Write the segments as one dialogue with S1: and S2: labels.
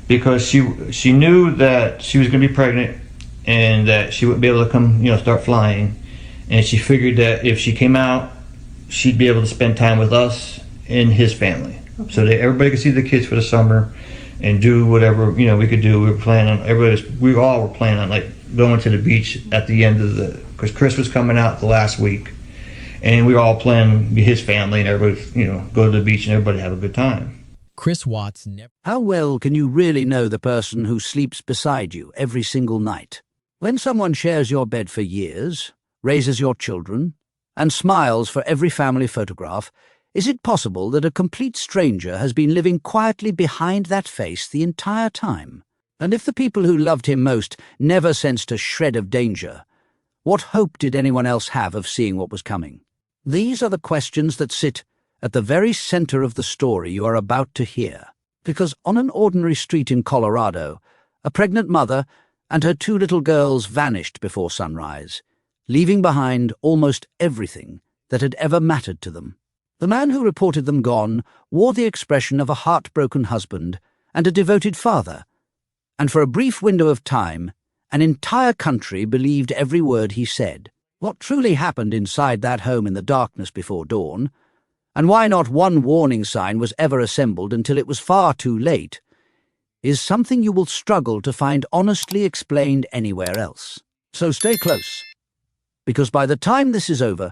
S1: because she knew that she was going to be pregnant and that she wouldn't be able to come, start flying. And she figured that if she came out, she'd be able to spend time with us and his family. Okay. So that everybody could see the kids for the summer and do whatever, we could do. We all were planning on like going to the beach at the end of because Chris was coming out the last week. And we were all planning his family and everybody, go to the beach and everybody have a good time.
S2: Chris Watts never...
S3: How well can you really know the person who sleeps beside you every single night? When someone shares your bed for years, raises your children, and smiles for every family photograph, is it possible that a complete stranger has been living quietly behind that face the entire time? And if the people who loved him most never sensed a shred of danger, what hope did anyone else have of seeing what was coming? These are the questions that sit at the very center of the story you are about to hear. Because on an ordinary street in Colorado, a pregnant mother and her 2 little girls vanished before sunrise, leaving behind almost everything that had ever mattered to them. The man who reported them gone wore the expression of a heartbroken husband and a devoted father, and for a brief window of time, an entire country believed every word he said. What truly happened inside that home in the darkness before dawn, and why not one warning sign was ever assembled until it was far too late, is something you will struggle to find honestly explained anywhere else. So stay close, because by the time this is over,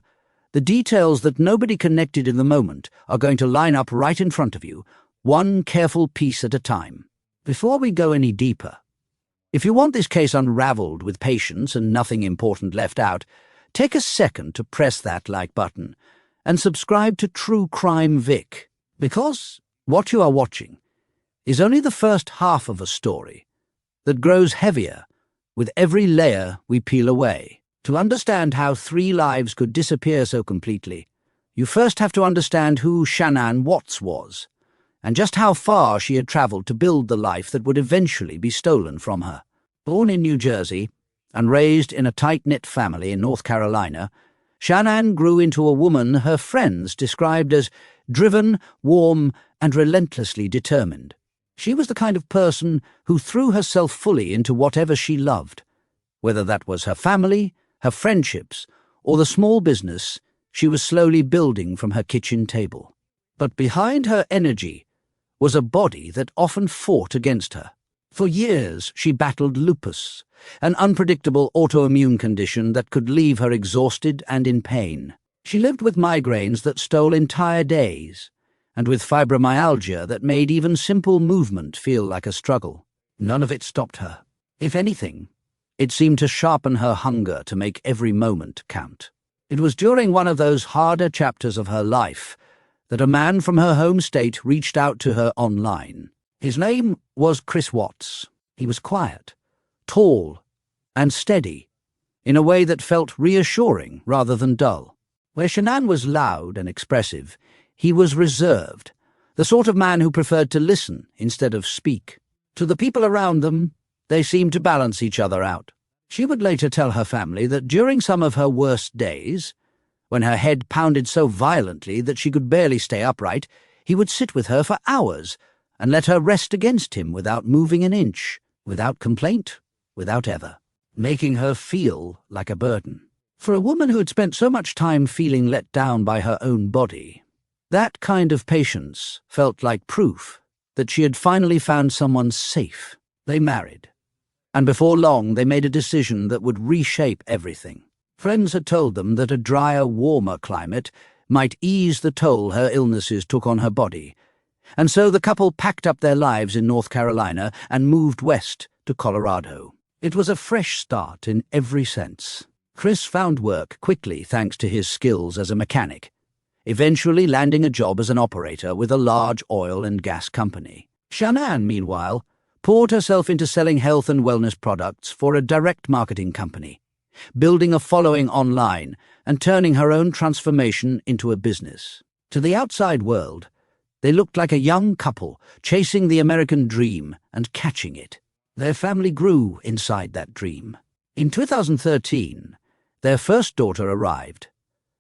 S3: the details that nobody connected in the moment are going to line up right in front of you, one careful piece at a time. Before we go any deeper, if you want this case unraveled with patience and nothing important left out, take a second to press that like button and subscribe to True Crime Vic, because what you are watching is only the first half of a story that grows heavier with every layer we peel away. To understand how 3 lives could disappear so completely, you first have to understand who Shanann Watts was, and just how far she had traveled to build the life that would eventually be stolen from her. Born in New Jersey and raised in a tight-knit family in North Carolina, Shanann grew into a woman her friends described as driven, warm, and relentlessly determined. She was the kind of person who threw herself fully into whatever she loved, whether that was her family, her friendships, or the small business she was slowly building from her kitchen table. But behind her energy was a body that often fought against her. For years she battled lupus, an unpredictable autoimmune condition that could leave her exhausted and in pain. She lived with migraines that stole entire days, and with fibromyalgia that made even simple movement feel like a struggle. None of it stopped her. If anything, it seemed to sharpen her hunger to make every moment count. It was during one of those harder chapters of her life that a man from her home state reached out to her online. His name was Chris Watts. He was quiet, tall, and steady, in a way that felt reassuring rather than dull. Where Shanann was loud and expressive, he was reserved, the sort of man who preferred to listen instead of speak. To the people around them, they seemed to balance each other out. She would later tell her family that during some of her worst days, when her head pounded so violently that she could barely stay upright, he would sit with her for hours and let her rest against him without moving an inch, without complaint, without ever, making her feel like a burden. For a woman who had spent so much time feeling let down by her own body, that kind of patience felt like proof that she had finally found someone safe. They married, and before long they made a decision that would reshape everything. Friends had told them that a drier, warmer climate might ease the toll her illnesses took on her body, and so the couple packed up their lives in North Carolina and moved west to Colorado. It was a fresh start in every sense. Chris found work quickly thanks to his skills as a mechanic, eventually landing a job as an operator with a large oil and gas company. Shanann, meanwhile, poured herself into selling health and wellness products for a direct marketing company, building a following online and turning her own transformation into a business. To the outside world, they looked like a young couple chasing the American dream and catching it. Their family grew inside that dream. In 2013, their first daughter arrived,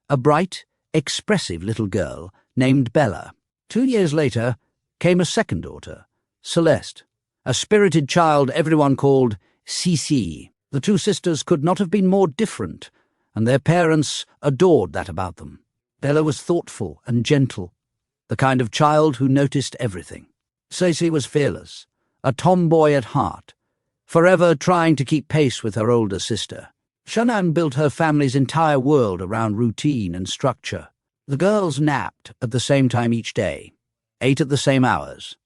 S3: a bright, expressive little girl named Bella. 2 years later came a second daughter, Celeste, a spirited child everyone called Cece. The two sisters could not have been more different, and their parents adored that about them. Bella was thoughtful and gentle, the kind of child who noticed everything. Cece was fearless, a tomboy at heart, forever trying to keep pace with her older sister. Shanann built her family's entire world around routine and structure. The girls napped at the same time each day, ate at the same hours,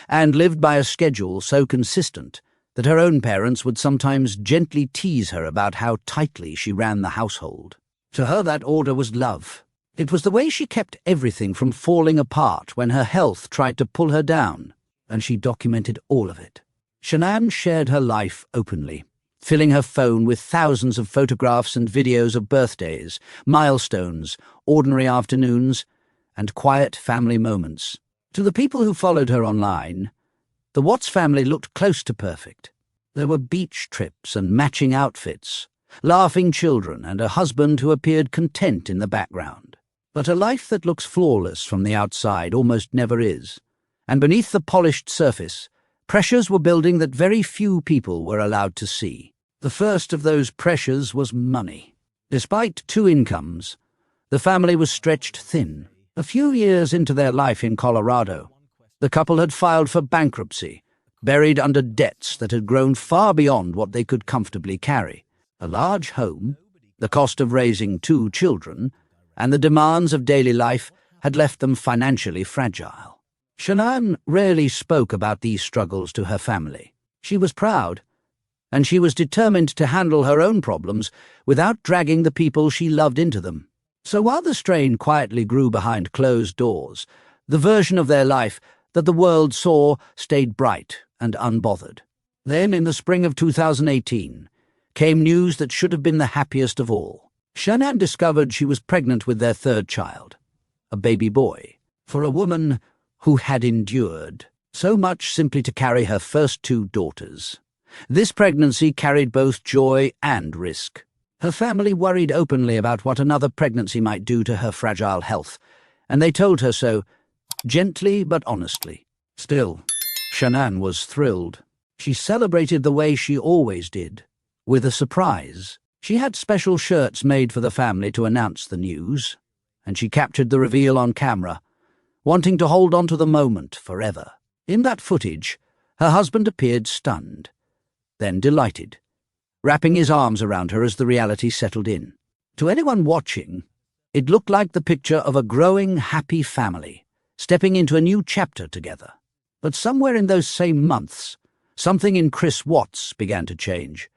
S3: and lived by a schedule so consistent that her own parents would sometimes gently tease her about how tightly she ran the household. To her, that order was love. It was the way she kept everything from falling apart when her health tried to pull her down, and she documented all of it. Shanann shared her life openly, filling her phone with thousands of photographs and videos of birthdays, milestones, ordinary afternoons, and quiet family moments. To the people who followed her online, the Watts family looked close to perfect. There were beach trips and matching outfits, laughing children, and a husband who appeared content in the background. But a life that looks flawless from the outside almost never is, and beneath the polished surface, pressures were building that very few people were allowed to see. The first of those pressures was money. Despite two incomes, the family was stretched thin. A few years into their life in Colorado, the couple had filed for bankruptcy, buried under debts that had grown far beyond what they could comfortably carry. A large home, the cost of raising two children, and the demands of daily life had left them financially fragile. Shanann rarely spoke about these struggles to her family. She was proud, and she was determined to handle her own problems without dragging the people she loved into them. So while the strain quietly grew behind closed doors, the version of their life that the world saw stayed bright and unbothered. Then, in the spring of 2018, came news that should have been the happiest of all. Shanann discovered she was pregnant with their third child, a baby boy. For a woman who had endured so much simply to carry her first two daughters, this pregnancy carried both joy and risk. Her family worried openly about what another pregnancy might do to her fragile health, and they told her so, gently but honestly. Still, Shanann was thrilled. She celebrated the way she always did, with a surprise. She had special shirts made for the family to announce the news, and she captured the reveal on camera, wanting to hold on to the moment forever. In that footage, her husband appeared stunned, then delighted, wrapping his arms around her as the reality settled in. To anyone watching, it looked like the picture of a growing, happy family, stepping into a new chapter together. But somewhere in those same months, something in Chris Watts began to change,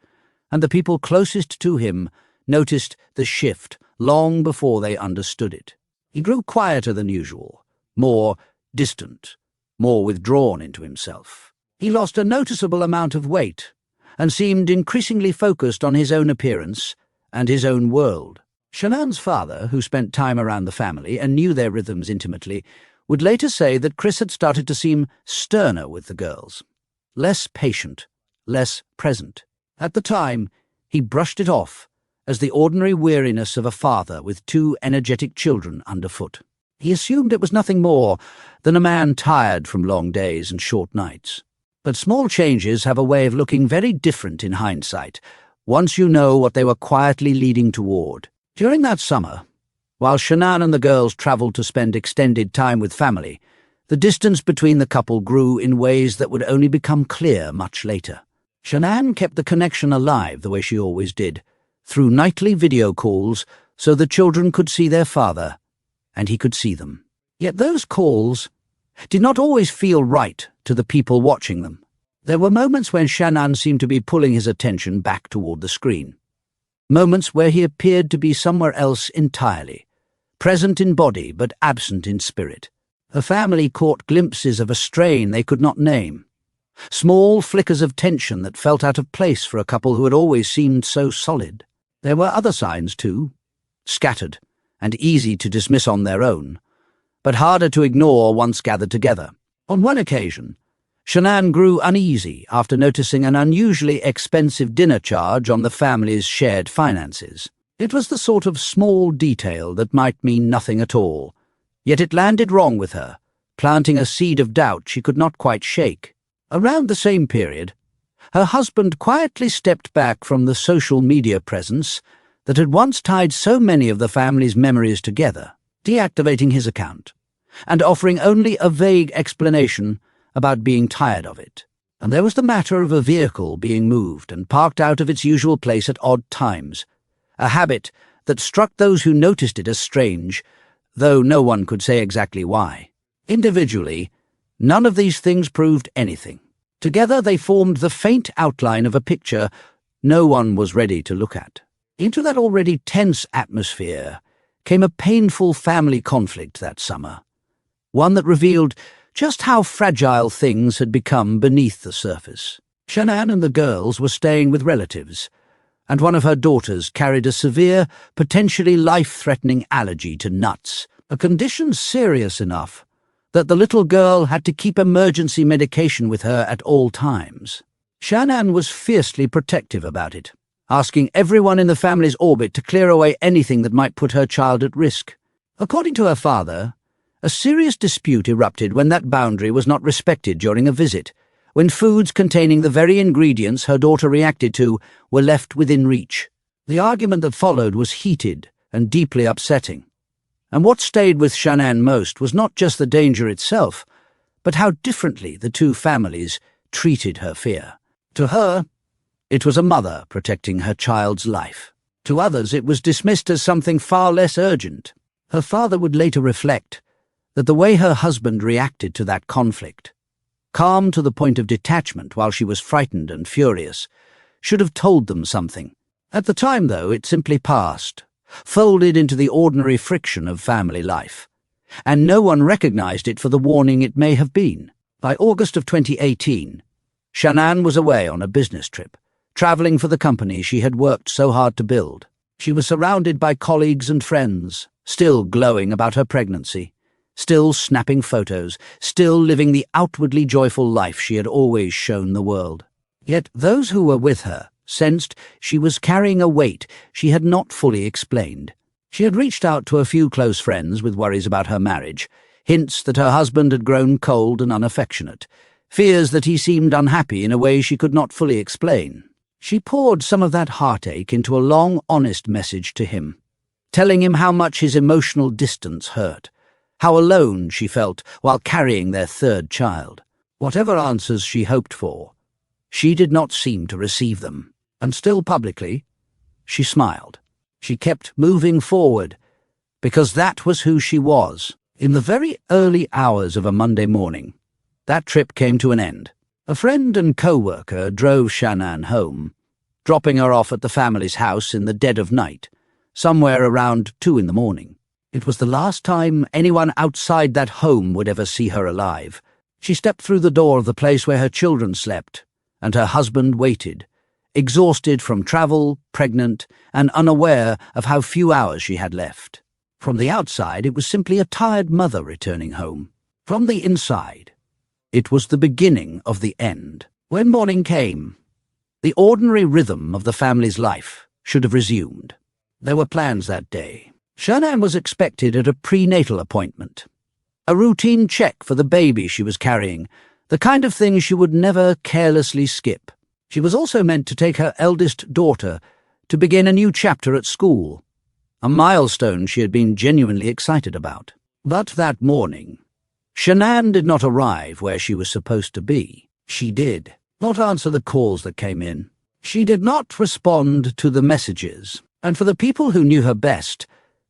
S3: and the people closest to him noticed the shift long before they understood it. He grew quieter than usual, more distant, more withdrawn into himself. He lost a noticeable amount of weight, and seemed increasingly focused on his own appearance and his own world. Shanann's father, who spent time around the family and knew their rhythms intimately, would later say that Chris had started to seem sterner with the girls, less patient, less present. At the time, he brushed it off as the ordinary weariness of a father with two energetic children underfoot. He assumed it was nothing more than a man tired from long days and short nights. But small changes have a way of looking very different in hindsight, once you know what they were quietly leading toward. During that summer, while Shanann and the girls travelled to spend extended time with family, the distance between the couple grew in ways that would only become clear much later. Shanann kept the connection alive the way she always did, through nightly video calls so the children could see their father, and he could see them. Yet those calls did not always feel right to the people watching them. There were moments when Shanann seemed to be pulling his attention back toward the screen. Moments where he appeared to be somewhere else entirely, present in body but absent in spirit. Her family caught glimpses of a strain they could not name, small flickers of tension that felt out of place for a couple who had always seemed so solid. There were other signs too, scattered and easy to dismiss on their own, but harder to ignore once gathered together. On one occasion, Shanann grew uneasy after noticing an unusually expensive dinner charge on the family's shared finances. It was the sort of small detail that might mean nothing at all, yet it landed wrong with her, planting a seed of doubt she could not quite shake. Around the same period, her husband quietly stepped back from the social media presence that had once tied so many of the family's memories together, deactivating his account and offering only a vague explanation about being tired of it. And there was the matter of a vehicle being moved and parked out of its usual place at odd times, a habit that struck those who noticed it as strange, though no one could say exactly why. Individually, none of these things proved anything. Together they formed the faint outline of a picture no one was ready to look at. Into that already tense atmosphere came a painful family conflict that summer, one that revealed just how fragile things had become beneath the surface. Shanann and the girls were staying with relatives, and one of her daughters carried a severe, potentially life-threatening allergy to nuts, a condition serious enough that the little girl had to keep emergency medication with her at all times. Shanann was fiercely protective about it, asking everyone in the family's orbit to clear away anything that might put her child at risk. According to her father, a serious dispute erupted when that boundary was not respected during a visit, when foods containing the very ingredients her daughter reacted to were left within reach. The argument that followed was heated and deeply upsetting. And what stayed with Shanann most was not just the danger itself, but how differently the two families treated her fear. To her, it was a mother protecting her child's life. To others, it was dismissed as something far less urgent. Her father would later reflect that the way her husband reacted to that conflict, calm to the point of detachment while she was frightened and furious, should have told them something. At the time, though, it simply passed, folded into the ordinary friction of family life, and no one recognized it for the warning it may have been. By August of 2018, Shanann was away on a business trip, traveling for the company she had worked so hard to build. She was surrounded by colleagues and friends, still glowing about her pregnancy, still snapping photos, still living the outwardly joyful life she had always shown the world. Yet those who were with her sensed she was carrying a weight she had not fully explained. She had reached out to a few close friends with worries about her marriage, hints that her husband had grown cold and unaffectionate, fears that he seemed unhappy in a way she could not fully explain. She poured some of that heartache into a long, honest message to him, telling him how much his emotional distance hurt, how alone she felt while carrying their third child. Whatever answers she hoped for, she did not seem to receive them. And still publicly, she smiled. She kept moving forward, because that was who she was. In the very early hours of a Monday morning, that trip came to an end. A friend and co-worker drove Shanann home, dropping her off at the family's house in the dead of night, somewhere around 2 a.m. It was the last time anyone outside that home would ever see her alive. She stepped through the door of the place where her children slept, and her husband waited, exhausted from travel, pregnant, and unaware of how few hours she had left. From the outside, it was simply a tired mother returning home. From the inside, it was the beginning of the end. When morning came, the ordinary rhythm of the family's life should have resumed. There were plans that day. Shanann was expected at a prenatal appointment, a routine check for the baby she was carrying, the kind of thing she would never carelessly skip. She was also meant to take her eldest daughter to begin a new chapter at school, a milestone she had been genuinely excited about. But that morning, Shanann did not arrive where she was supposed to be. She did not answer the calls that came in. She did not respond to the messages. And for the people who knew her best,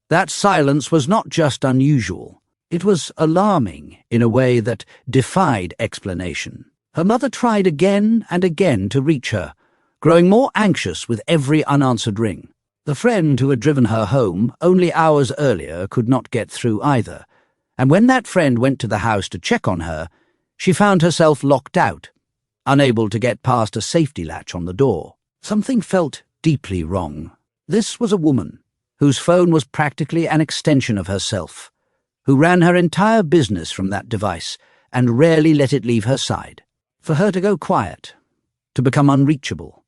S3: that silence was not just unusual. It was alarming in a way that defied explanation. Her mother tried again and again to reach her, growing more anxious with every unanswered ring. The friend who had driven her home only hours earlier could not get through either, and when that friend went to the house to check on her, she found herself locked out, unable to get past a safety latch on the door. Something felt deeply wrong. This was a woman whose phone was practically an extension of herself, who ran her entire business from that device and rarely let it leave her side. For her to go quiet, to become unreachable,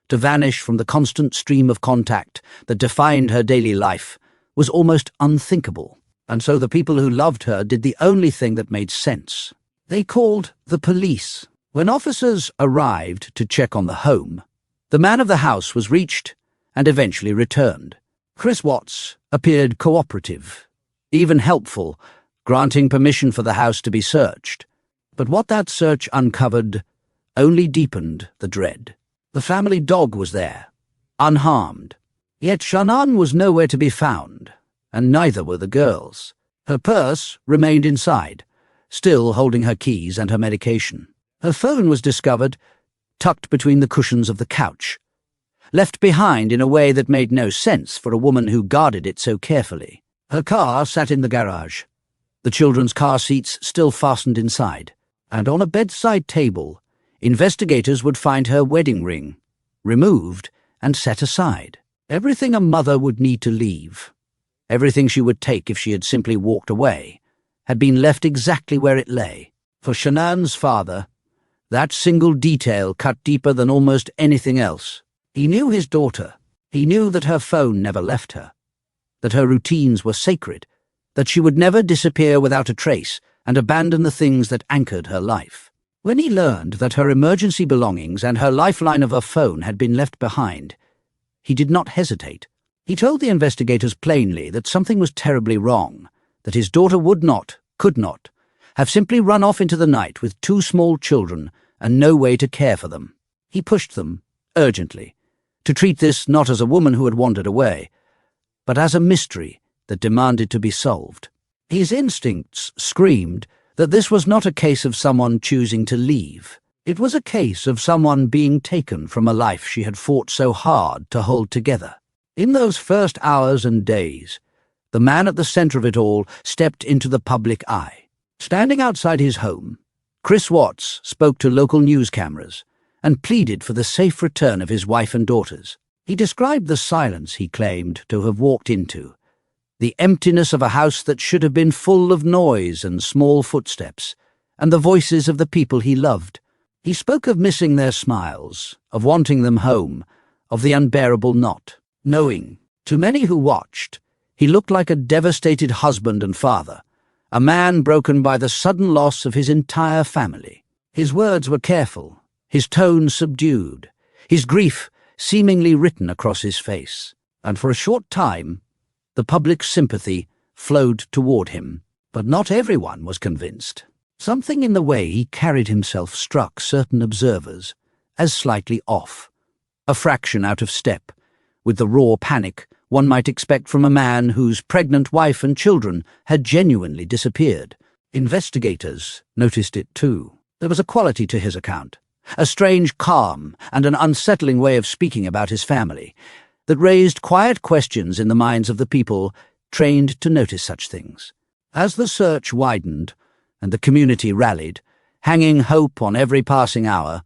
S3: to vanish from the constant stream of contact that defined her daily life was almost unthinkable. And so the people who loved her did the only thing that made sense. They called the police. When officers arrived to check on the home, the man of the house was reached and eventually returned. Chris Watts appeared cooperative, even helpful, granting permission for the house to be searched. But what that search uncovered only deepened the dread. The family dog was there, unharmed. Yet Shannon was nowhere to be found, and neither were the girls. Her purse remained inside, still holding her keys and her medication. Her phone was discovered, tucked between the cushions of the couch, left behind in a way that made no sense for a woman who guarded it so carefully. Her car sat in the garage, the children's car seats still fastened inside, and on a bedside table, investigators would find her wedding ring, removed and set aside. Everything a mother would need to leave, everything she would take if she had simply walked away, had been left exactly where it lay. For Shannon's father, that single detail cut deeper than almost anything else. He knew his daughter. He knew that her phone never left her, that her routines were sacred, that she would never disappear without a trace and abandon the things that anchored her life. When he learned that her emergency belongings and her lifeline of a phone had been left behind, he did not hesitate. He told the investigators plainly that something was terribly wrong, that his daughter would not, could not, have simply run off into the night with 2 small children and no way to care for them. He pushed them, urgently, to treat this not as a woman who had wandered away, but as a mystery that demanded to be solved. His instincts screamed that this was not a case of someone choosing to leave. It was a case of someone being taken from a life she had fought so hard to hold together. In those first hours and days, the man at the center of it all stepped into the public eye. Standing outside his home, Chris Watts spoke to local news cameras and pleaded for the safe return of his wife and daughters. He described the silence he claimed to have walked into, the emptiness of a house that should have been full of noise and small footsteps, and the voices of the people he loved. He spoke of missing their smiles, of wanting them home, of the unbearable knot. Knowing, to many who watched, he looked like a devastated husband and father, a man broken by the sudden loss of his entire family. His words were careful, his tone subdued, his grief seemingly written across his face, and for a short time, the public sympathy flowed toward him. But not everyone was convinced. Something in the way he carried himself struck certain observers as slightly off, a fraction out of step with the raw panic one might expect from a man whose pregnant wife and children had genuinely disappeared. Investigators noticed it too. There was a quality to his account, a strange calm and an unsettling way of speaking about his family that raised quiet questions in the minds of the people trained to notice such things. As the search widened and the community rallied, hanging hope on every passing hour,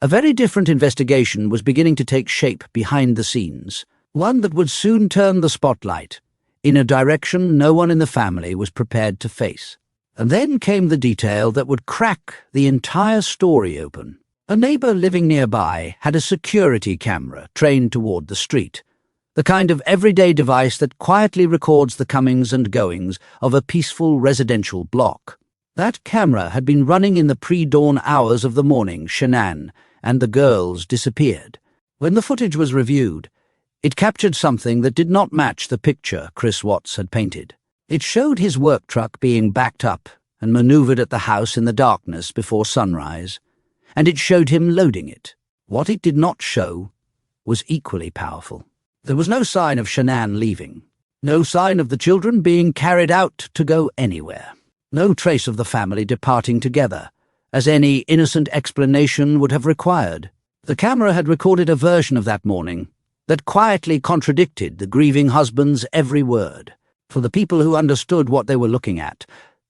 S3: a very different investigation was beginning to take shape behind the scenes, one that would soon turn the spotlight in a direction no one in the family was prepared to face. And then came the detail that would crack the entire story open. A neighbor living nearby had a security camera trained toward the street, the kind of everyday device that quietly records the comings and goings of a peaceful residential block. That camera had been running in the pre-dawn hours of the morning Shannon and the girls disappeared. When the footage was reviewed, it captured something that did not match the picture Chris Watts had painted. It showed his work truck being backed up and maneuvered at the house in the darkness before sunrise, and it showed him loading it. What it did not show was equally powerful. There was no sign of Shannon leaving, no sign of the children being carried out to go anywhere, no trace of the family departing together, as any innocent explanation would have required. The camera had recorded a version of that morning that quietly contradicted the grieving husband's every word. For the people who understood what they were looking at,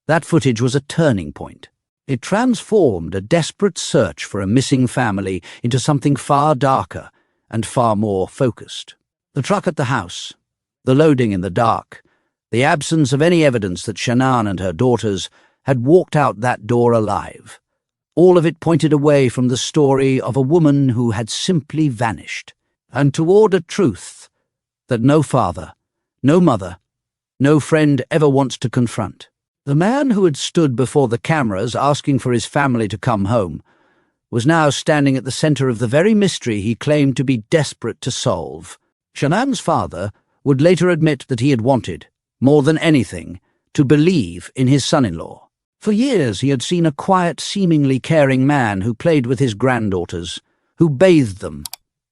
S3: that footage was a turning point. It transformed a desperate search for a missing family into something far darker and far more focused. The truck at the house, the loading in the dark, the absence of any evidence that Shannon and her daughters had walked out that door alive. All of it pointed away from the story of a woman who had simply vanished, and toward a truth that no father, no mother, no friend ever wants to confront. The man who had stood before the cameras asking for his family to come home was now standing at the center of the very mystery he claimed to be desperate to solve. Shanann's father would later admit that he had wanted, more than anything, to believe in his son-in-law. For years he had seen a quiet, seemingly caring man who played with his granddaughters, who bathed them,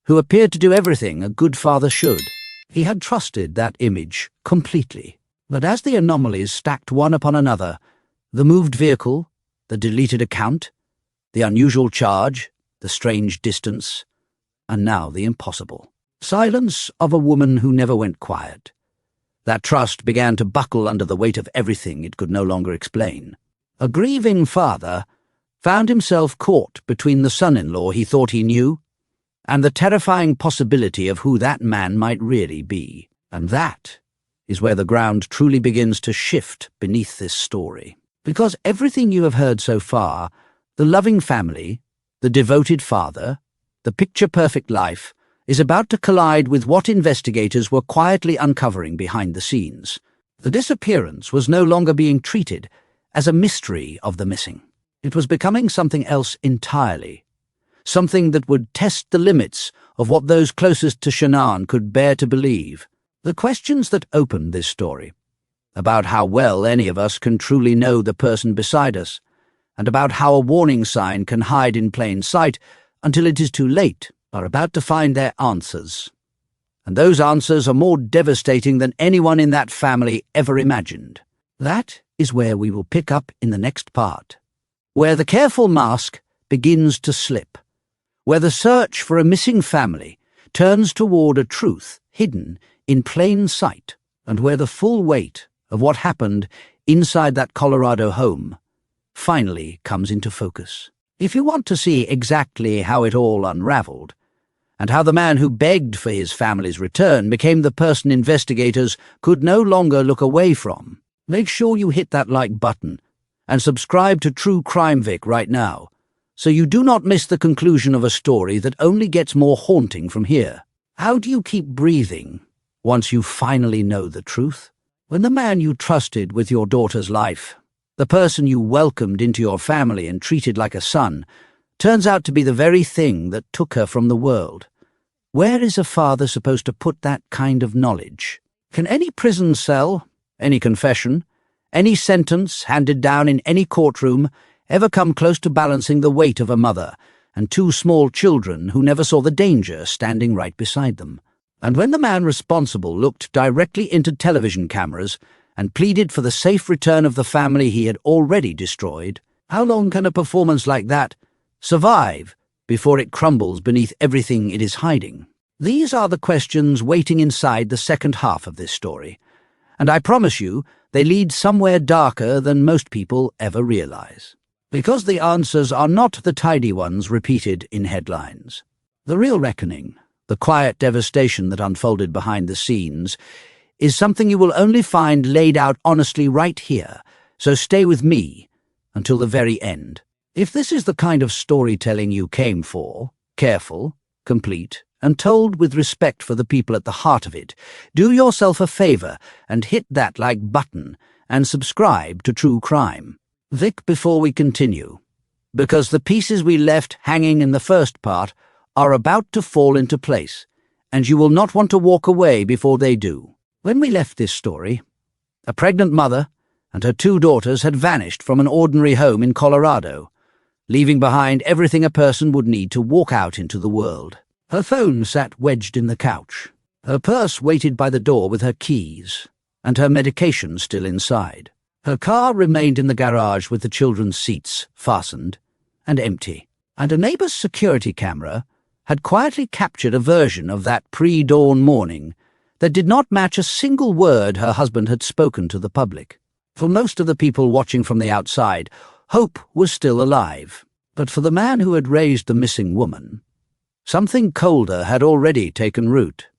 S3: who appeared to do everything a good father should. He had trusted that image completely. But as the anomalies stacked one upon another, the moved vehicle, the deleted account, the unusual charge, the strange distance, and now the impossible silence of a woman who never went quiet, that trust began to buckle under the weight of everything it could no longer explain. A grieving father found himself caught between the son-in-law he thought he knew and the terrifying possibility of who that man might really be. And that is where the ground truly begins to shift beneath this story. Because everything you have heard so far, the loving family, the devoted father, the picture-perfect life, is about to collide with what investigators were quietly uncovering behind the scenes. The disappearance was no longer being treated as a mystery of the missing. It was becoming something else entirely, something that would test the limits of what those closest to Shanann could bear to believe. The questions that opened this story, about how well any of us can truly know the person beside us, and about how a warning sign can hide in plain sight until it is too late, are about to find their answers. And those answers are more devastating than anyone in that family ever imagined. That is where we will pick up in the next part, where the careful mask begins to slip, where the search for a missing family turns toward a truth hidden in plain sight, and where the full weight of what happened inside that Colorado home finally comes into focus. If you want to see exactly how it all unraveled, and how the man who begged for his family's return became the person investigators could no longer look away from, make sure you hit that like button and subscribe to True Crime Vic right now, so you do not miss the conclusion of a story that only gets more haunting from here. How do you keep breathing once you finally know the truth? When the man you trusted with your daughter's life, the person you welcomed into your family and treated like a son, turns out to be the very thing that took her from the world, where is a father supposed to put that kind of knowledge? Can any prison cell, any confession, any sentence handed down in any courtroom ever come close to balancing the weight of a mother and two small children who never saw the danger standing right beside them? And when the man responsible looked directly into television cameras and pleaded for the safe return of the family he had already destroyed, how long can a performance like that survive before it crumbles beneath everything it is hiding? These are the questions waiting inside the second half of this story, and I promise you they lead somewhere darker than most people ever realize. Because the answers are not the tidy ones repeated in headlines. The real reckoning, the quiet devastation that unfolded behind the scenes, is something you will only find laid out honestly right here, so stay with me until the very end. If this is the kind of storytelling you came for, careful, complete, and told with respect for the people at the heart of it, do yourself a favor and hit that like button and subscribe to True Crime Vic before we continue, because the pieces we left hanging in the first part are about to fall into place, and you will not want to walk away before they do. When we left this story, a pregnant mother and her two daughters had vanished from an ordinary home in Colorado, leaving behind everything a person would need to walk out into the world. Her phone sat wedged in the couch. Her purse waited by the door with her keys, and her medication still inside. Her car remained in the garage with the children's seats fastened and empty, and a neighbor's security camera had quietly captured a version of that pre-dawn morning that did not match a single word her husband had spoken to the public. For most of the people watching from the outside, hope was still alive. But for the man who had raised the missing woman, something colder had already taken root,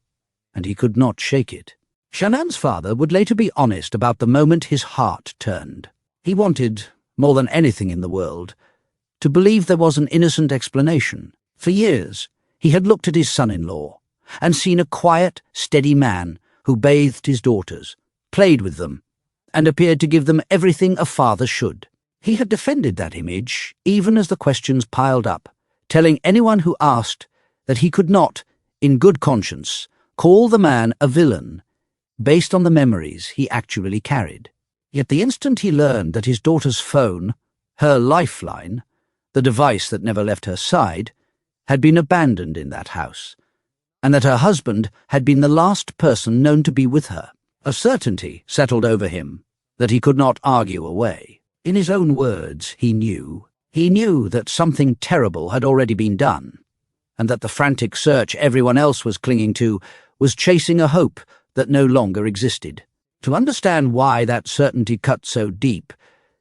S3: and he could not shake it. Shanann's father would later be honest about the moment his heart turned. He wanted, more than anything in the world, to believe there was an innocent explanation. For years, he had looked at his son-in-law and seen a quiet, steady man who bathed his daughters, played with them, and appeared to give them everything a father should. He had defended that image even as the questions piled up, telling anyone who asked that he could not, in good conscience, call the man a villain based on the memories he actually carried. Yet the instant he learned that his daughter's phone, her lifeline, the device that never left her side, had been abandoned in that house, and that her husband had been the last person known to be with her, a certainty settled over him that he could not argue away. In his own words, he knew that something terrible had already been done, and that the frantic search everyone else was clinging to was chasing a hope that no longer existed. To understand why that certainty cut so deep,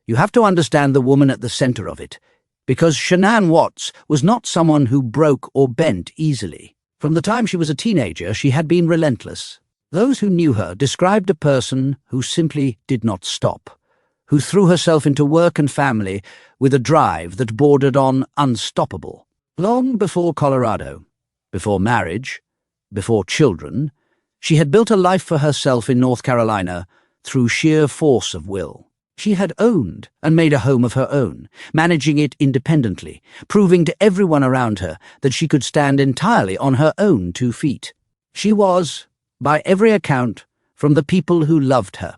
S3: you have to understand the woman at the center of it, because Shanann Watts was not someone who broke or bent easily. From the time she was a teenager, she had been relentless. Those who knew her described a person who simply did not stop, who threw herself into work and family with a drive that bordered on unstoppable. Long before Colorado, before marriage, before children, she had built a life for herself in North Carolina through sheer force of will. She had owned and made a home of her own, managing it independently, proving to everyone around her that she could stand entirely on her own 2 feet. She was, by every account, from the people who loved her,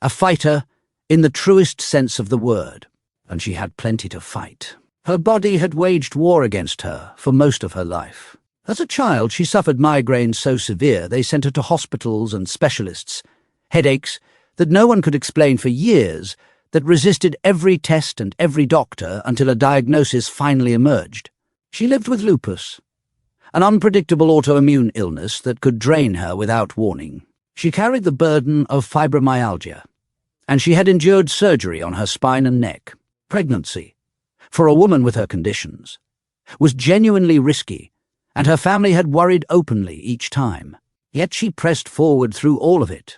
S3: a fighter in the truest sense of the word, and she had plenty to fight. Her body had waged war against her for most of her life. As a child, she suffered migraines so severe they sent her to hospitals and specialists, headaches that no one could explain for years, that resisted every test and every doctor until a diagnosis finally emerged. She lived with lupus, an unpredictable autoimmune illness that could drain her without warning. She carried the burden of fibromyalgia, and she had endured surgery on her spine and neck. Pregnancy, for a woman with her conditions, was genuinely risky, and her family had worried openly each time. Yet she pressed forward through all of it,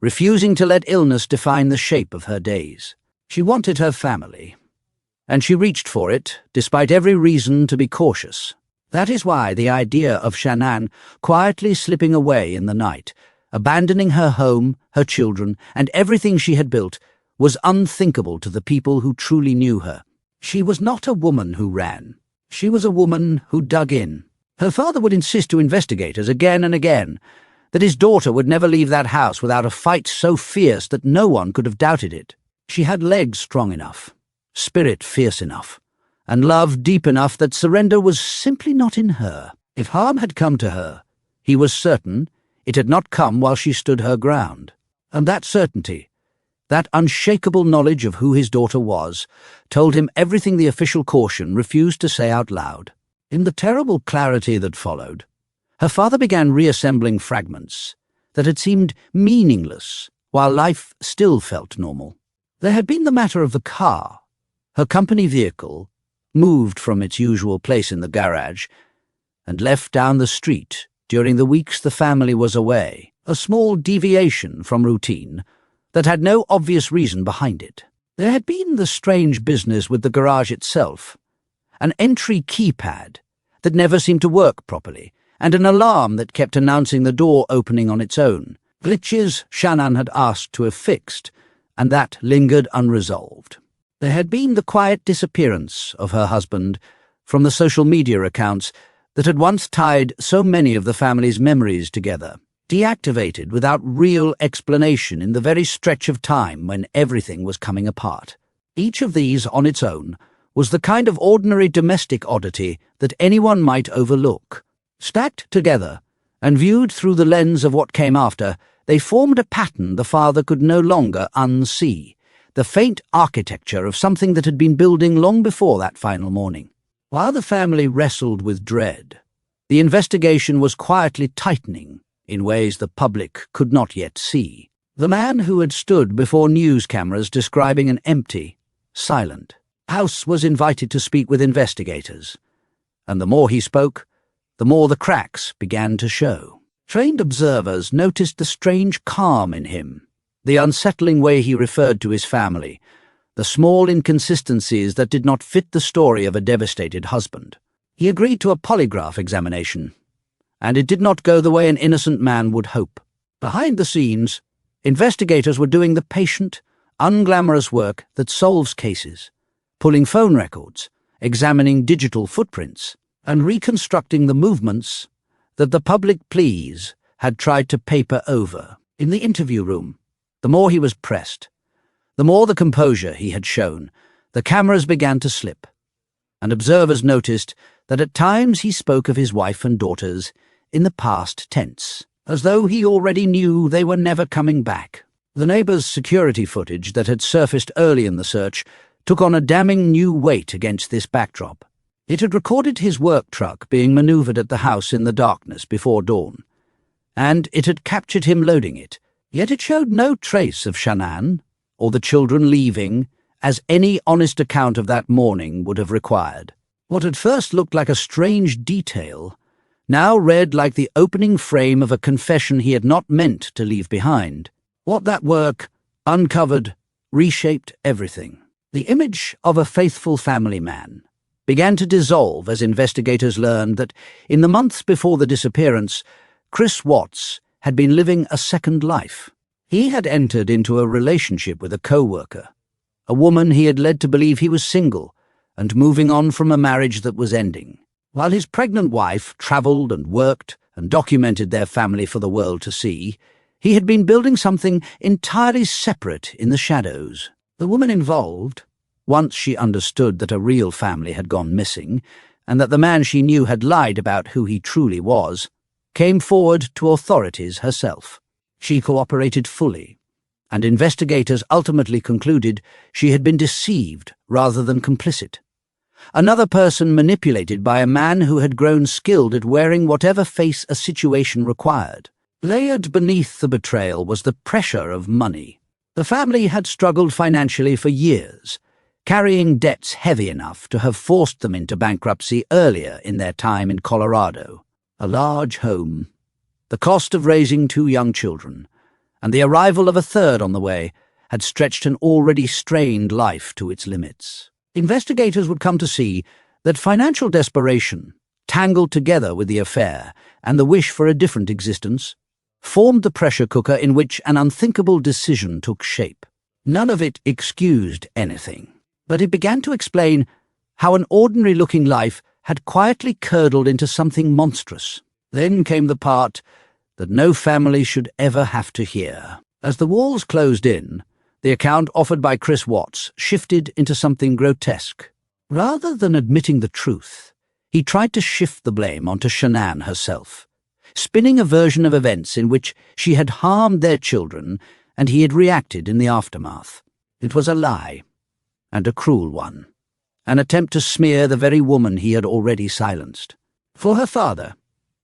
S3: refusing to let illness define the shape of her days. She wanted her family, and she reached for it despite every reason to be cautious. That is why the idea of Shanann quietly slipping away in the night, abandoning her home, her children, and everything she had built, was unthinkable to the people who truly knew her. She was not a woman who ran. She was a woman who dug in. Her father would insist to investigators again and again that his daughter would never leave that house without a fight so fierce that no one could have doubted it. She had legs strong enough, spirit fierce enough, and love deep enough that surrender was simply not in her. If harm had come to her, he was certain it had not come while she stood her ground. And that certainty, that unshakable knowledge of who his daughter was, told him everything the official caution refused to say out loud. In the terrible clarity that followed, her father began reassembling fragments that had seemed meaningless while life still felt normal. There had been the matter of the car. Her company vehicle moved from its usual place in the garage and left down the street during the weeks the family was away, a small deviation from routine that had no obvious reason behind it. There had been the strange business with the garage itself, an entry keypad that never seemed to work properly, and an alarm that kept announcing the door opening on its own. Glitches Shanann had asked to have fixed, and that lingered unresolved. There had been the quiet disappearance of her husband from the social media accounts that had once tied so many of the family's memories together, deactivated without real explanation in the very stretch of time when everything was coming apart. Each of these, on its own, was the kind of ordinary domestic oddity that anyone might overlook. Stacked together, and viewed through the lens of what came after, they formed a pattern the father could no longer unsee, the faint architecture of something that had been building long before that final morning. While the family wrestled with dread, the investigation was quietly tightening in ways the public could not yet see. The man who had stood before news cameras describing an empty, silent house was invited to speak with investigators, and the more he spoke, the more the cracks began to show. Trained observers noticed the strange calm in him, the unsettling way he referred to his family, the small inconsistencies that did not fit the story of a devastated husband. He agreed to a polygraph examination, and it did not go the way an innocent man would hope. Behind the scenes, investigators were doing the patient, unglamorous work that solves cases, pulling phone records examining digital footprints, and reconstructing the movements that the public pleas had tried to paper over. In the interview room, the more he was pressed, the more the composure he had shown, the cameras began to slip, and observers noticed that at times he spoke of his wife and daughters in the past tense, as though he already knew they were never coming back. The neighbor's security footage that had surfaced early in the search took on a damning new weight against this backdrop. It had recorded his work truck being maneuvered at the house in the darkness before dawn, and it had captured him loading it, yet it showed no trace of Shanann or the children leaving, as any honest account of that morning would have required. What had first looked like a strange detail now read like the opening frame of a confession he had not meant to leave behind. What that work uncovered reshaped everything. The image of a faithful family man began to dissolve as investigators learned that in the months before the disappearance, Chris Watts had been living a second life. He had entered into a relationship with a co-worker, a woman he had led to believe he was single and moving on from a marriage that was ending. While his pregnant wife travelled and worked and documented their family for the world to see, he had been building something entirely separate in the shadows. The woman involved, once she understood that a real family had gone missing and that the man she knew had lied about who he truly was, came forward to authorities herself. She cooperated fully, and investigators ultimately concluded she had been deceived rather than complicit. Another person manipulated by a man who had grown skilled at wearing whatever face a situation required. Layered beneath the betrayal was the pressure of money. The family had struggled financially for years, carrying debts heavy enough to have forced them into bankruptcy earlier in their time in Colorado. A large home, the cost of raising 2 young children, and the arrival of a third on the way had stretched an already strained life to its limits. Investigators would come to see that financial desperation, tangled together with the affair and the wish for a different existence, formed the pressure cooker in which an unthinkable decision took shape. None of it excused anything, but it began to explain how an ordinary-looking life had quietly curdled into something monstrous. Then came the part that no family should ever have to hear. As the walls closed in, the account offered by Chris Watts shifted into something grotesque. Rather than admitting the truth, he tried to shift the blame onto Shanann herself, spinning a version of events in which she had harmed their children and he had reacted in the aftermath. It was a lie, and a cruel one, an attempt to smear the very woman he had already silenced. For her father,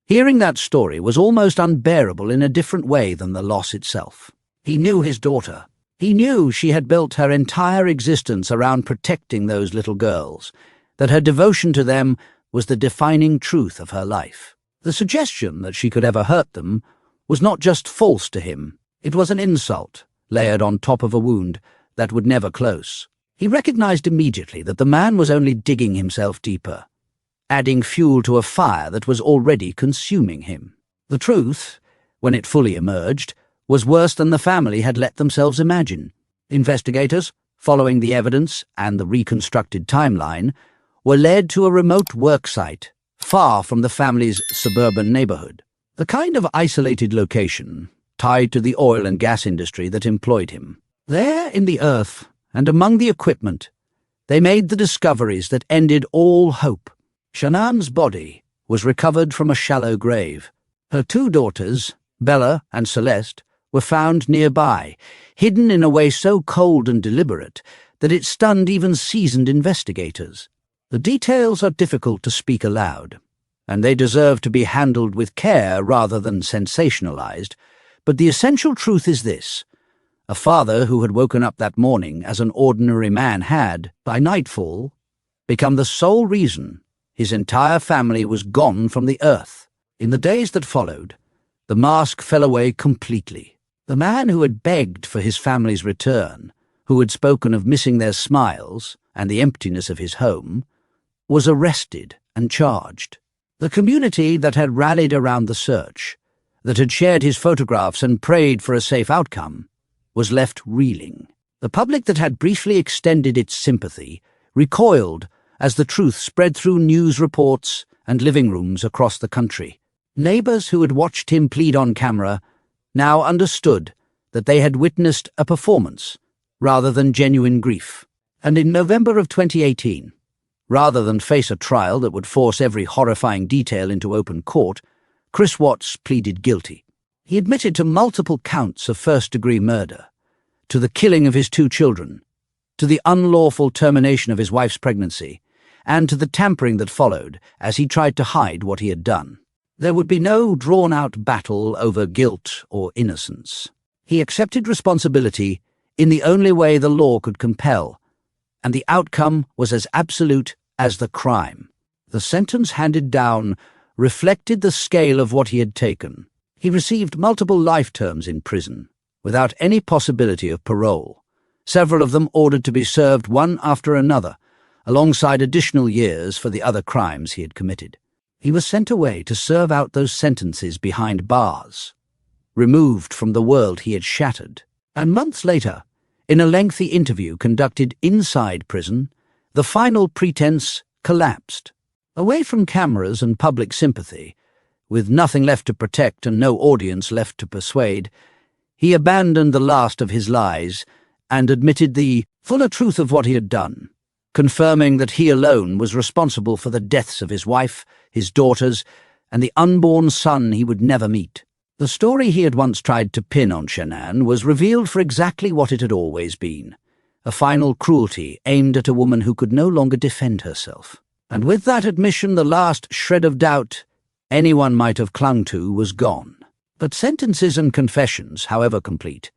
S3: hearing that story was almost unbearable in a different way than the loss itself. He knew his daughter. He knew she had built her entire existence around protecting those little girls, that her devotion to them was the defining truth of her life. The suggestion that she could ever hurt them was not just false to him, it was an insult layered on top of a wound that would never close. He recognized immediately that the man was only digging himself deeper, adding fuel to a fire that was already consuming him. The truth, when it fully emerged, was worse than the family had let themselves imagine. Investigators, following the evidence and the reconstructed timeline, were led to a remote work site, far from the family's suburban neighborhood. The kind of isolated location, tied to the oil and gas industry that employed him. There in the earth, and among the equipment, they made the discoveries that ended all hope. Shanann's body was recovered from a shallow grave. Her 2 daughters, Bella and Celeste, were found nearby, hidden in a way so cold and deliberate that it stunned even seasoned investigators. The details are difficult to speak aloud, and they deserve to be handled with care rather than sensationalized, but the essential truth is this. A father who had woken up that morning as an ordinary man had, by nightfall, become the sole reason his entire family was gone from the earth. In the days that followed, the mask fell away completely. The man who had begged for his family's return, who had spoken of missing their smiles and the emptiness of his home, was arrested and charged. The community that had rallied around the search, that had shared his photographs and prayed for a safe outcome, was left reeling. The public that had briefly extended its sympathy recoiled as the truth spread through news reports and living rooms across the country. Neighbors who had watched him plead on camera now understood that they had witnessed a performance rather than genuine grief. And in November of 2018, rather than face a trial that would force every horrifying detail into open court, Chris Watts pleaded guilty. He admitted to multiple counts of first-degree murder, to the killing of his 2 children, to the unlawful termination of his wife's pregnancy, and to the tampering that followed as he tried to hide what he had done. There would be no drawn-out battle over guilt or innocence. He accepted responsibility in the only way the law could compel, and the outcome was as absolute as the crime. The sentence handed down reflected the scale of what he had taken. He received multiple life terms in prison, without any possibility of parole, several of them ordered to be served one after another, alongside additional years for the other crimes he had committed. He was sent away to serve out those sentences behind bars, removed from the world he had shattered. And months later, in a lengthy interview conducted inside prison, the final pretense collapsed. Away from cameras and public sympathy, with nothing left to protect and no audience left to persuade, he abandoned the last of his lies and admitted the fuller truth of what he had done, confirming that he alone was responsible for the deaths of his wife, his daughters, and the unborn son he would never meet. The story he had once tried to pin on Shanann was revealed for exactly what it had always been, a final cruelty aimed at a woman who could no longer defend herself. And with that admission, the last shred of doubt anyone might have clung to was gone. But sentences and confessions, however complete,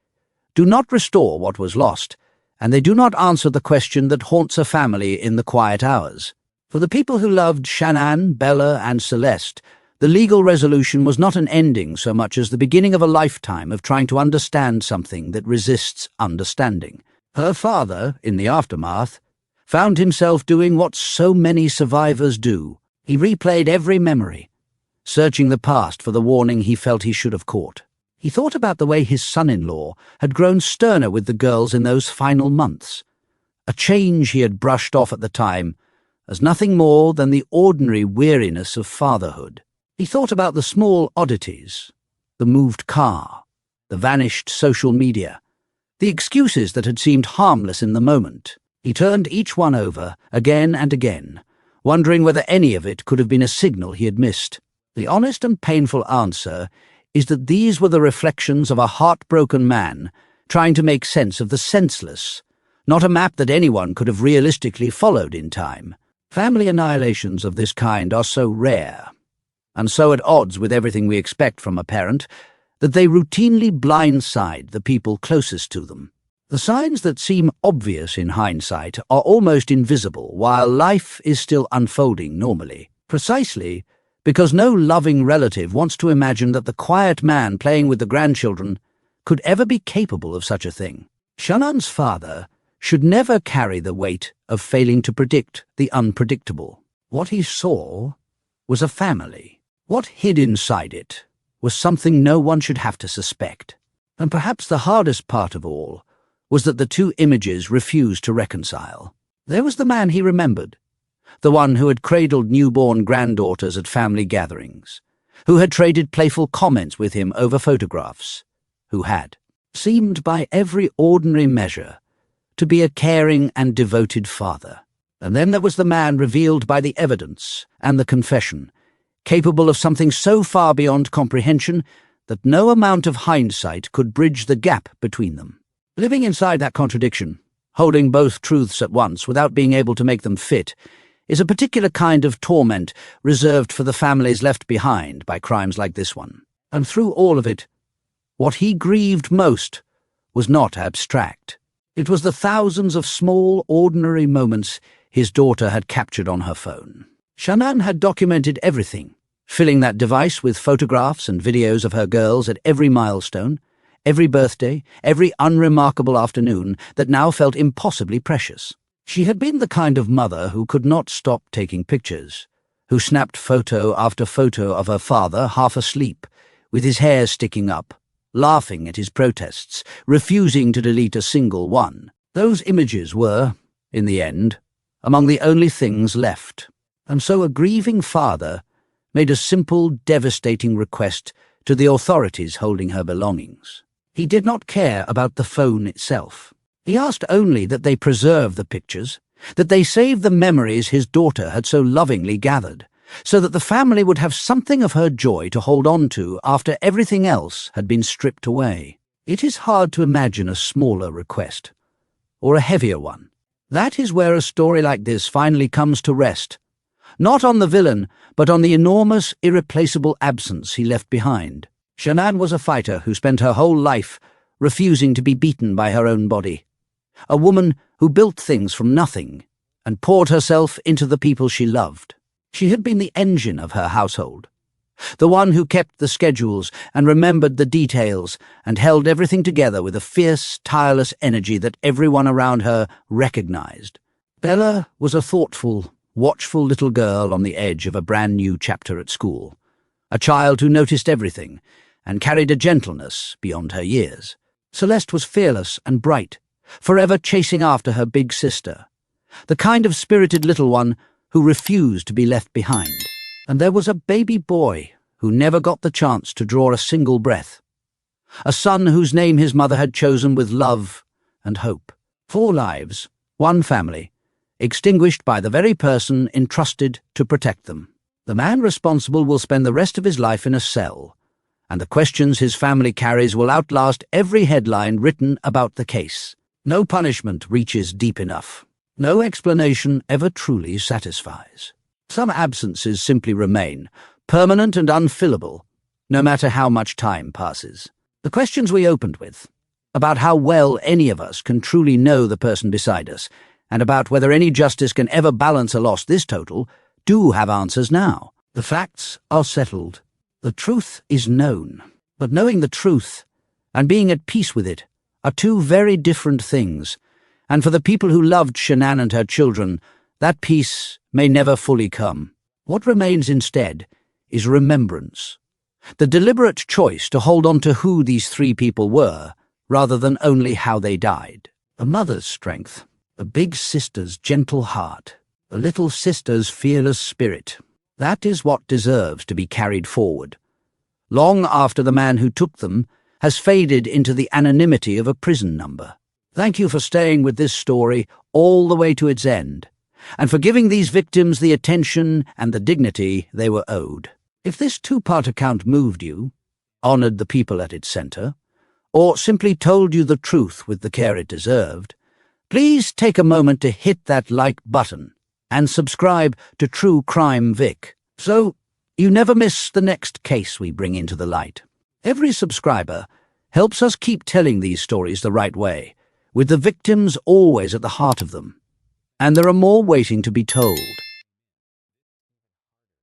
S3: do not restore what was lost, and they do not answer the question that haunts a family in the quiet hours. For the people who loved Shanann, Bella, and Celeste, the legal resolution was not an ending so much as the beginning of a lifetime of trying to understand something that resists understanding. Her father, in the aftermath, found himself doing what so many survivors do. He replayed every memory, searching the past for the warning he felt he should have caught. He thought about the way his son-in-law had grown sterner with the girls in those final months, a change he had brushed off at the time as nothing more than the ordinary weariness of fatherhood. He thought about the small oddities, the moved car, the vanished social media, the excuses that had seemed harmless in the moment. He turned each one over again and again, wondering whether any of it could have been a signal he had missed. The honest and painful answer is that these were the reflections of a heartbroken man trying to make sense of the senseless, not a map that anyone could have realistically followed in time. Family annihilations of this kind are so rare, and so at odds with everything we expect from a parent, that they routinely blindside the people closest to them. The signs that seem obvious in hindsight are almost invisible while life is still unfolding normally, precisely because no loving relative wants to imagine that the quiet man playing with the grandchildren could ever be capable of such a thing. Shanann's father should never carry the weight of failing to predict the unpredictable. What he saw was a family. What hid inside it was something no one should have to suspect. And perhaps the hardest part of all was that the two images refused to reconcile. There was the man he remembered, the one who had cradled newborn granddaughters at family gatherings, who had traded playful comments with him over photographs, who had seemed by every ordinary measure to be a caring and devoted father. And then there was the man revealed by the evidence and the confession, capable of something so far beyond comprehension that no amount of hindsight could bridge the gap between them. Living inside that contradiction, holding both truths at once without being able to make them fit, is a particular kind of torment reserved for the families left behind by crimes like this one. And through all of it, what he grieved most was not abstract. It was the thousands of small, ordinary moments his daughter had captured on her phone. Shanann had documented everything, filling that device with photographs and videos of her girls at every milestone, every birthday, every unremarkable afternoon that now felt impossibly precious. She had been the kind of mother who could not stop taking pictures, who snapped photo after photo of her father half asleep, with his hair sticking up, laughing at his protests, refusing to delete a single one. Those images were, in the end, among the only things left. And so a grieving father made a simple, devastating request to the authorities holding her belongings. He did not care about the phone itself. He asked only that they preserve the pictures, that they save the memories his daughter had so lovingly gathered, so that the family would have something of her joy to hold on to after everything else had been stripped away. It is hard to imagine a smaller request, or a heavier one. That is where a story like this finally comes to rest, not on the villain, but on the enormous, irreplaceable absence he left behind. Shanann was a fighter who spent her whole life refusing to be beaten by her own body. A woman who built things from nothing and poured herself into the people she loved. She had been the engine of her household, the one who kept the schedules and remembered the details and held everything together with a fierce, tireless energy that everyone around her recognized. Bella was a thoughtful, watchful little girl on the edge of a brand new chapter at school, a child who noticed everything and carried a gentleness beyond her years. Celeste was fearless and bright, forever chasing after her big sister, the kind of spirited little one who refused to be left behind. And there was a baby boy who never got the chance to draw a single breath, a son whose name his mother had chosen with love and hope. 4 lives, 1 family, extinguished by the very person entrusted to protect them. The man responsible will spend the rest of his life in a cell, and the questions his family carries will outlast every headline written about the case. No punishment reaches deep enough. No explanation ever truly satisfies. Some absences simply remain, permanent and unfillable, no matter how much time passes. The questions we opened with, about how well any of us can truly know the person beside us, and about whether any justice can ever balance a loss this total, do have answers now. The facts are settled. The truth is known. But knowing the truth and being at peace with it are 2 very different things, and for the people who loved Shanann and her children, that peace may never fully come. What remains instead is remembrance, the deliberate choice to hold on to who these 3 people were, rather than only how they died. The mother's strength, the big sister's gentle heart, the little sister's fearless spirit, that is what deserves to be carried forward, long after the man who took them has faded into the anonymity of a prison number. Thank you for staying with this story all the way to its end, and for giving these victims the attention and the dignity they were owed. If this 2-part account moved you, honored the people at its center, or simply told you the truth with the care it deserved, please take a moment to hit that like button and subscribe to True Crime Vic, so you never miss the next case we bring into the light. Every subscriber helps us keep telling these stories the right way, with the victims always at the heart of them. And there are more waiting to be told.